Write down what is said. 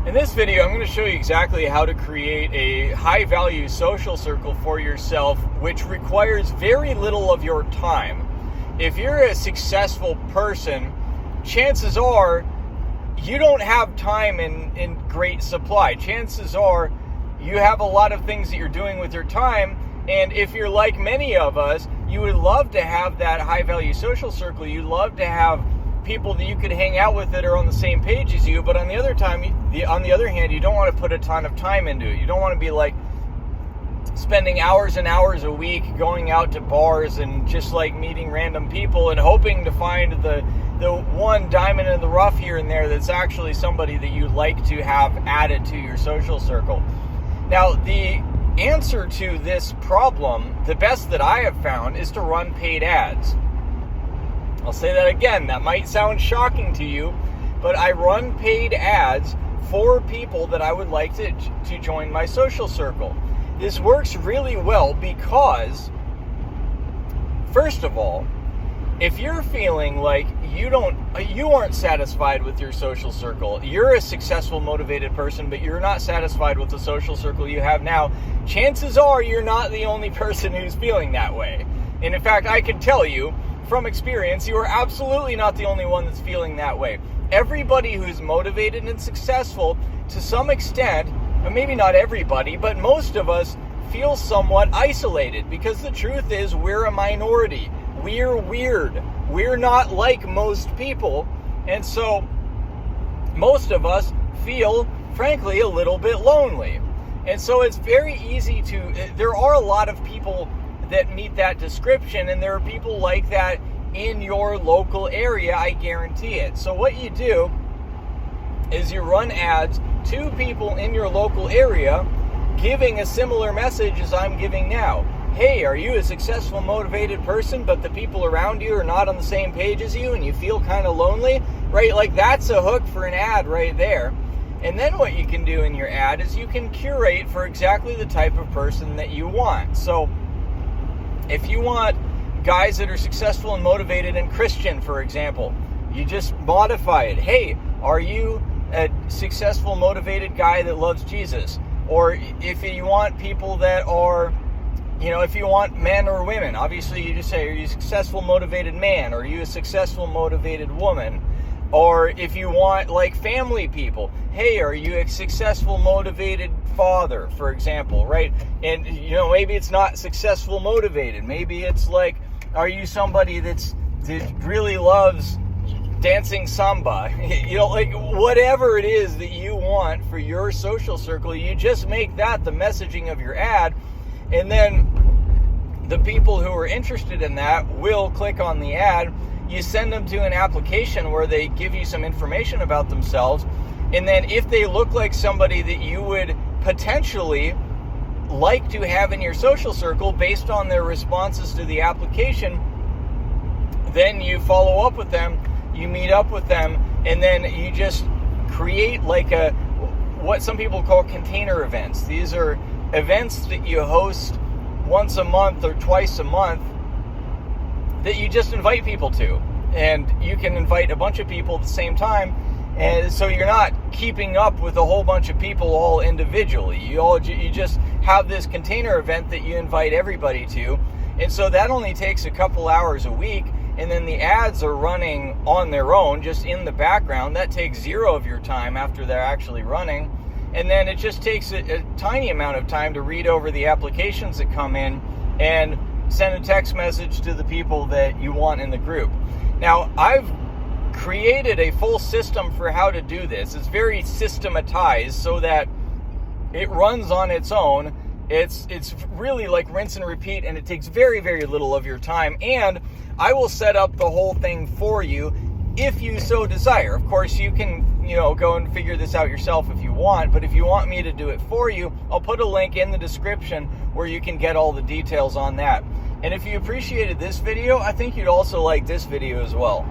In this video, I'm going to show you exactly how to create a high-value social circle for yourself, which requires very little of your time. If you're a successful person, chances are you don't have time in great supply. Chances are you have a lot of things that you're doing with your time, and if you're like many of us, you would love to have that high-value social circle. You'd love to have people that you could hang out with that are on the same page as you, but on the other hand, you don't want to put a ton of time into it. You don't want to be like spending hours and hours a week going out to bars and just like meeting random people and hoping to find the one diamond in the rough here and there that's actually somebody that you'd like to have added to your social circle. Now, the answer to this problem, the best that I have found, is to run paid ads. I'll say that again. That might sound shocking to you, but I run paid ads for people that I would like to join my social circle. This works really well because, first of all, if you're feeling like you aren't satisfied with your social circle, you're a successful, motivated person, but you're not satisfied with the social circle you have now, chances are you're not the only person who's feeling that way. And in fact, I can tell you from experience, you are absolutely not the only one that's feeling that way. Everybody who's motivated and successful, to some extent, or maybe not everybody, but most of us feel somewhat isolated, because the truth is we're a minority. We're weird. We're not like most people. And so most of us feel, frankly, a little bit lonely. And so it's very easy there are a lot of people that meet that description, and there are people like that in your local area, I guarantee it. So what you do is you run ads to people in your local area giving a similar message as I'm giving now. Hey, are you a successful, motivated person, but the people around you are not on the same page as you and you feel kind of lonely? Right? Like, that's a hook for an ad right there. And then what you can do in your ad is you can curate for exactly the type of person that you want. So if you want guys that are successful and motivated and Christian, for example, you just modify it. Hey, are you a successful, motivated guy that loves Jesus? Or if you want people that are, if you want men or women, obviously you just say, are you a successful, motivated man? Or are you a successful, motivated woman? Or if you want like family people, hey, are you a successful, motivated father, for example, right? And maybe it's not successful, motivated. Maybe it's like, are you somebody that really loves dancing samba? Like whatever it is that you want for your social circle, you just make that the messaging of your ad, and then the people who are interested in that will click on the ad. You send them to an application where they give you some information about themselves, and then if they look like somebody that you would potentially like to have in your social circle based on their responses to the application, then you follow up with them, you meet up with them, and then you just create like what some people call container events. These are events that you host once a month or twice a month that you just invite people to, and you can invite a bunch of people at the same time, and so you're not keeping up with a whole bunch of people all individually. You just have this container event that you invite everybody to, and so that only takes a couple hours a week, and then the ads are running on their own, just in the background. That takes zero of your time after they're actually running, and then it just takes a tiny amount of time to read over the applications that come in and send a text message to the people that you want in the group. Now, I've created a full system for how to do this. It's very systematized so that it runs on its own. It's really like rinse and repeat, and it takes very, very little of your time. And I will set up the whole thing for you if you so desire. Of course, you can, go and figure this out yourself if you want, but if you want me to do it for you, I'll put a link in the description where you can get all the details on that. And if you appreciated this video, I think you'd also like this video as well.